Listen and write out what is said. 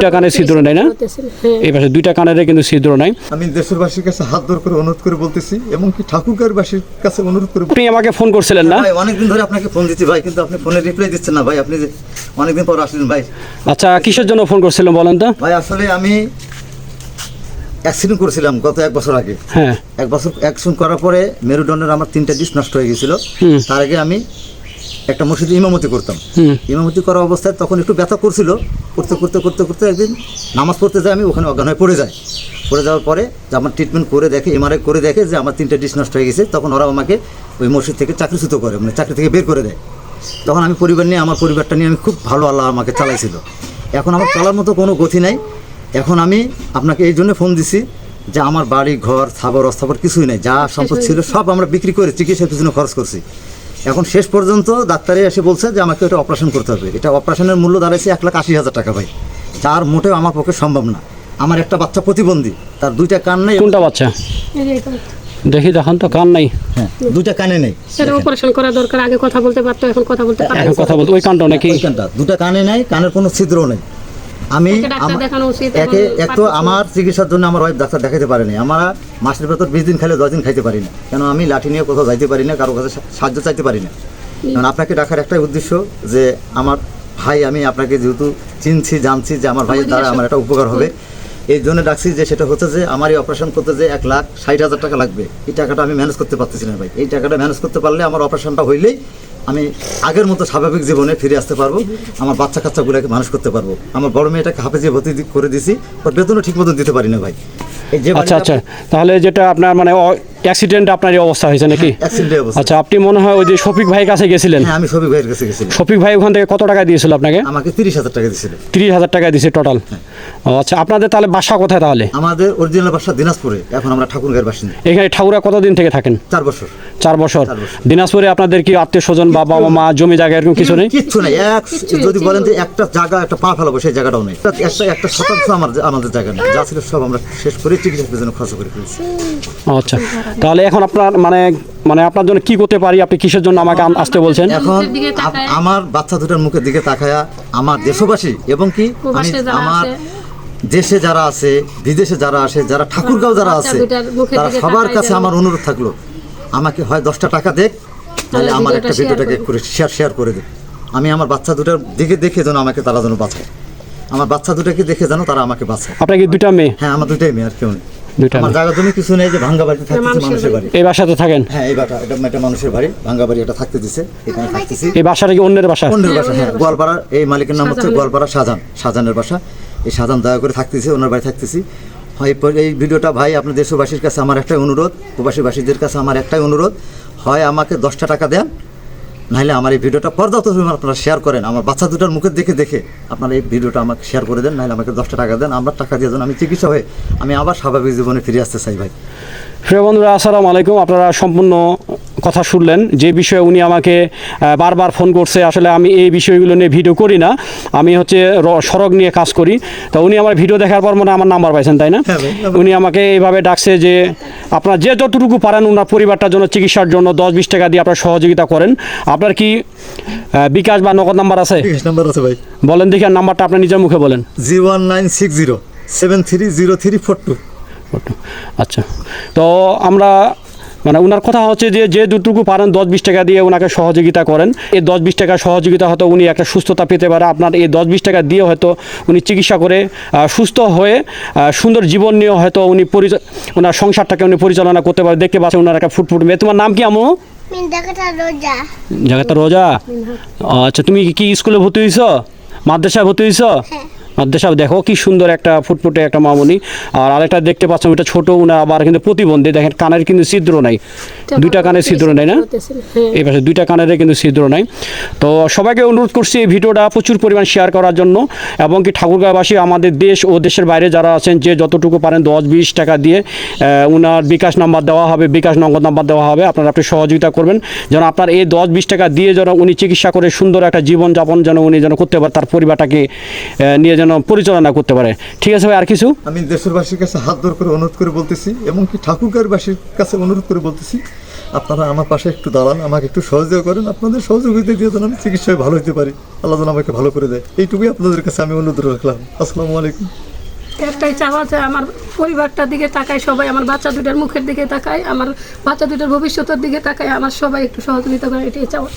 দুইটা কানে ছিদ্র নাই না, এই পাশে দুইটা কানের কিন্তু ছিদ্র নাই। আমি দেশবাসীর কাছে হাত জোড় করে অনুরোধ করে বলতেছি, এমনকি ঠাকুরগাঁওবাসীর কাছে অনুরোধ করে। আপনি আমাকে ফোন করছিলেন না? ভাই অনেকদিন ধরে আপনাকে ফোন দিচ্ছি ভাই, কিন্তু আপনি ফোনে রিপ্লাই দিচ্ছেন না ভাই। আপনি যে অনেকদিন পর আসলেন ভাই। আচ্ছা, কিসের জন্য ফোন করছিলেন বলেন তো? ভাই আসলে আমি অ্যাক্সিডেন্ট করেছিলাম গত 1 বছর আগে। হ্যাঁ, 1 বছর অ্যাক্সিডেন্ট করার পরে মেরুদণ্ডের আমার 3টা ডিস্ক নষ্ট হয়ে গেছিল। তার আগে আমি একটা মসজিদে ইমামতি করতাম। ইমামতি করা অবস্থায় তখন একটু ব্যথা করছিল, করতে করতে করতে করতে একদিন নামাজ পড়তে যাই, আমি ওখানে অজ্ঞান হয়ে পড়ে যাই। পড়ে যাওয়ার পরে যে আমার ট্রিটমেন্ট করে দেখে, এমআরআই করে দেখে যে আমার 3টা ডিস্ক নষ্ট হয়ে গেছে। তখন ওরা আমাকে ওই মসজিদ থেকে চাকরিচ্যুত করে, মানে চাকরি থেকে বের করে দেয়। তখন আমি পরিবার নিয়ে, আমার পরিবারটা নিয়ে আমি খুব ভালো, আল্লাহ আমাকে চালাইছিল। এখন আমার চলার মতো কোনো গতি নাই। এখন আমি আপনাকে এই জন্য ফোন দিছি যে আমার বাড়ি ঘর ছাবর অস্থাবর কিছুই নাই, যা সম্পদ ছিল সব আমরা বিক্রি করে চিকিৎসার পিছনে খরচ করছি। এখন শেষ পর্যন্ত ডাক্তারে এসে বলছে যে আমাকে এটা অপারেশন করতে হবে। এটা অপারেশনের মূল্য দাঁড়াইছে 1,80,000 টাকা ভাই, যার মোটেও আমার পক্ষে সম্ভব না। আমার একটা বাচ্চা প্রতিবন্ধী, তার 2টা কান নেই। কোনটা বাচ্চা? দেখি দেখান তো, কান নাই। হ্যাঁ, 2টা কানে নেই। সেটা অপারেশন করা দরকার। আগে কথা বলতে পারতো, এখন কথা বলতে পারে না। এখন কথা বলতে ওই কানটা নাকি? ওই কানটা 2টা কানে নাই, কানের কোনো ছিদ্র নেই। আমি একটু আমার চিকিৎসার জন্য আমার ওয়াইফ ডাক্তার দেখাতে পারেনি। আমরা মাসের ভেতর 20 দিন খাইলে 10 দিন খাইতে পারি না, কেন আমি লাঠি নিয়ে কোথাও যাইতে পারি না, কারো কাছে সাহায্য চাইতে পারি না। কারণ আপনাকে ডাকার একটাই উদ্দেশ্য যে আমার ভাই, আমি আপনাকে যেহেতু চিনছি, জানছি যে আমার ভাইয়ের দ্বারা আমার একটা উপকার হবে, এই জন্য ডাকছি। যে সেটা হচ্ছে যে আমার এই অপারেশন করতে যে 1,60,000 টাকা লাগবে, এই টাকাটা আমি ম্যানেজ করতে পারতেছি না ভাই। এই টাকাটা ম্যানেজ করতে পারলে আমার অপারেশনটা হইলেই আমি আগের মতো স্বাভাবিক জীবনে ফিরে আসতে পারবো, আমার বাচ্চা কাচ্চাগুলোকে মানুষ করতে পারবো। আমার বড় মেয়েটাকে হাফেজে ভর্তি করে দিছি, ওর বেতনও ঠিক মতো দিতে পারি না ভাই। এই যে আচ্ছা আচ্ছা, তাহলে যেটা আপনার মানে অ্যাক্সিডেন্ট আপনার এই অবস্থা হয়েছে নাকি? অ্যাক্সিডেন্ট অবস্থা। আচ্ছা, আপনি মনে হয় ওই যে শফিক ভাইয়ের কাছে গেছিলেন? হ্যাঁ, আমি শফিক ভাইয়ের কাছে গেছিলাম। শফিক ভাই ওখান থেকে কত টাকা দিয়েছিল আপনাকে? আমাকে 30,000 টাকা দিয়েছিল। 30,000 টাকা দিয়েছে টোটাল? ও আচ্ছা, আপনাদের তাহলে বাসা কোথায় তাহলে? আমাদের অরিজিনাল বাসা দিনাজপুরে, এখন আমরা ঠাকুরগাঁওয়ের বাসিন্দা। এখানে ঠাকুরা কতদিন থেকে থাকেন? 4 বছর। 4 বছর। দিনাজপুরে আপনাদের কি আত্মীয় স্বজন, বাবা মা, জমি জায়গা এরকম কিছু নেই? কিচ্ছু নেই। যদি বলেন যে একটা জায়গা, একটা পা ফেলাবো, সেই জায়গাটাও নেই। একটা শতাংশ আমাদের জায়গা নেই। যা ছিল সব আমরা শেষ করে চিকিৎসার জন্য খরচ করে ফেলেছি। আচ্ছা, তাহলে এখন আপনার মানে আপনার জন্য কি করতে পারি? আপনি কিসের জন্য আমাকে আসতে বলছেন? এখন আমার বাচ্চা দুটার মুখের দিকে তাকায়া আমার দেশবাসী এবং কি আমার দেশে যারা আছে, বিদেশে যারা আসে, যারা ঠাকুরগাঁও যারা আছে, তারা সবার কাছে আমার অনুরোধ থাকলো, আমাকে হয় 10টা টাকা দেখ, তাহলে আমার একটা ভিডিওটাকে করে শেয়ার করে দেখ। আমি আমার বাচ্চা দুটার দিকে দেখে যেন আমাকে তারা যেন বাঁচায়, আমার বাচ্চা দুটাকে দেখে যেন তারা আমাকে বাঁচায়। আপনার কি 2টা মেয়ে? হ্যাঁ, আমার 2টাই মেয়ে, আর কেউ নেই। দুইটা আমার জায়গা জমি কিছু নেই, যে ভাঙ্গা বাড়িতে থাকতেছি, মানুষের বাড়ি। এই বাসাতে থাকেন? হ্যাঁ, এই বাটা এটা একটা মানুষের বাড়ি, ভাঙ্গা বাড়ি, এটা থাকতে দিছে, এখানে থাকতেছি। এই বাসাটা কি অন্যের বাসা? অন্যের বাসা, হ্যাঁ, গোয়ালপাড়া। এই মালিকের নাম হচ্ছে গোয়ালপাড়া শাহজাহানের বাসা। এই শাহজাহান দয়া করে থাকতেছি, ওনার বাড়ি থাকতেছি। হয় এই ভিডিওটা ভাই আপনার দেশবাসীর কাছে আমার একটাই অনুরোধ, প্রবাসীবাসীদের কাছে আমার একটাই অনুরোধ, হয় আমাকে 10টা টাকা দেন, নাহলে আমার এই ভিডিওটা পর্যাপ্ত পরিমাণ আপনারা শেয়ার করেন। আমার বাচ্চা দুটার মুখের দেখে আপনারা এই ভিডিওটা আমাকে শেয়ার করে দেন, নাহলে আমাকে 10টা টাকা দেন। আমরা টাকা দিয়ে যেন আমি চিকিৎসা হয়ে আমি আবার স্বাভাবিক জীবনে ফিরে আসতে চাই ভাই। প্রিয় বন্ধুরা, আসসালামু আলাইকুম। আপনারা সম্পূর্ণ কথা শুনলেন, যে বিষয়ে উনি আমাকে বারবার ফোন করছে। আসলে আমি এই বিষয়গুলো নিয়ে ভিডিও করি না, আমি হচ্ছে সড়ক নিয়ে কাজ করি। তো উনি আমার ভিডিও দেখার পর মনে আমার নাম্বার পাইছেন, তাই না? উনি আমাকে এইভাবে ডাকছে যে আপনার যে যতটুকু পারেন ওনার পরিবারটার জন্য, চিকিৎসার জন্য 10-20 টাকা দিয়ে আপনার সহযোগিতা করেন। আপনার কি বিকাশ বা নগদ নাম্বার আছে? বিকাশ নাম্বার আছে ভাই। বলেন দেখি, আর নাম্বারটা আপনি নিজের মুখে বলেন। 01960730342। আচ্ছা, তো আমরা মানে ওনার কথা হচ্ছে যে যতটুকু পারেন 10-20 টাকা দিয়ে ওনাকে সহযোগিতা করেন। এই 10-20 টাকা সহযোগিতা হয়তো উনি একটা সুস্থতা পেতে পারে। আপনার এই 10-20 টাকা দিয়ে হয়তো উনি চিকিৎসা করে সুস্থ হয়ে সুন্দর জীবন নিয়ে হয়তো উনি ওনার সংসারটাকে উনি পরিচালনা করতে পারে। দেখতে পাচ্ছেন ওনার একটা ফুটফুট মেয়ে। তোমার নাম কি আমু? জাগাতা রোজা। আচ্ছা, তুমি কি স্কুলে ভর্তি হয়েছ? মাদ্রাসায় ভর্তি হয়েছ? মাদ্রাসা। দেখো কি সুন্দর একটা ফুটফুটে একটা মামুনি। আর আরেকটা দেখতে পাচ্ছেন, ওটা ছোট, উনি আবার কিন্তু প্রতিবন্ধী। দেখেন কানের কিন্তু ছিদ্র নাই, 2টা কানের ছিদ্র নাই না, এই পাশে 2টা কানের কিন্তু ছিদ্র নাই। তো সবাইকে অনুরোধ করছি এই ভিডিওটা প্রচুর পরিমাণ শেয়ার করার জন্য, এবং কি ঠাকুরগাঁওবাসী, আমাদের দেশ ও দেশের বাইরে যারা আছেন, যে যতটুকু পারেন 10-20 টাকা দিয়ে ওনার বিকাশ নাম্বার দেওয়া হবে, বিকাশ নগদ নাম্বার দেওয়া হবে, আপনারা আপনি সহযোগিতা করবেন যেন আপনার এই 10-20 টাকা দিয়ে যেন উনি চিকিৎসা করে সুন্দর একটা জীবনযাপন যেন উনি যেন করতে পারে, তার পরিবারটাকে নিয়ে যেন পরিচালনা করতে পারে। ঠিক আছে ভাই, আর কিছু? আমি দেশবাসীর কাছে হাত জোড় করে অনুরোধ করে বলতেছি, এমনকি ঠাকুরগাঁওবাসীর কাছে অনুরোধ করে বলতেছি, আপনারা আমার পাশে একটু দাঁড়ান, আমাকে একটু সহযোগিতা করেন, আপনাদের সহযোগিতা দিয়ে যেন আমি চিকিৎসায় ভালো হতে পারি, আল্লাহ যেন আমাকে ভালো করে দেয়, এইটুকুই আপনাদের কাছে আমি অনুরোধ রাখলাম। আসসালামু আলাইকুম। একটাই চাওয়া যে আমার পরিবারটার দিকে তাকায় সবাই, আমার বাচ্চা দুটার মুখের দিকে তাকায়, আমার বাচ্চা দুটার ভবিষ্যতের দিকে তাকায়, আমার সবাই একটু সহযোগিতা করে, এটাই চাওয়া।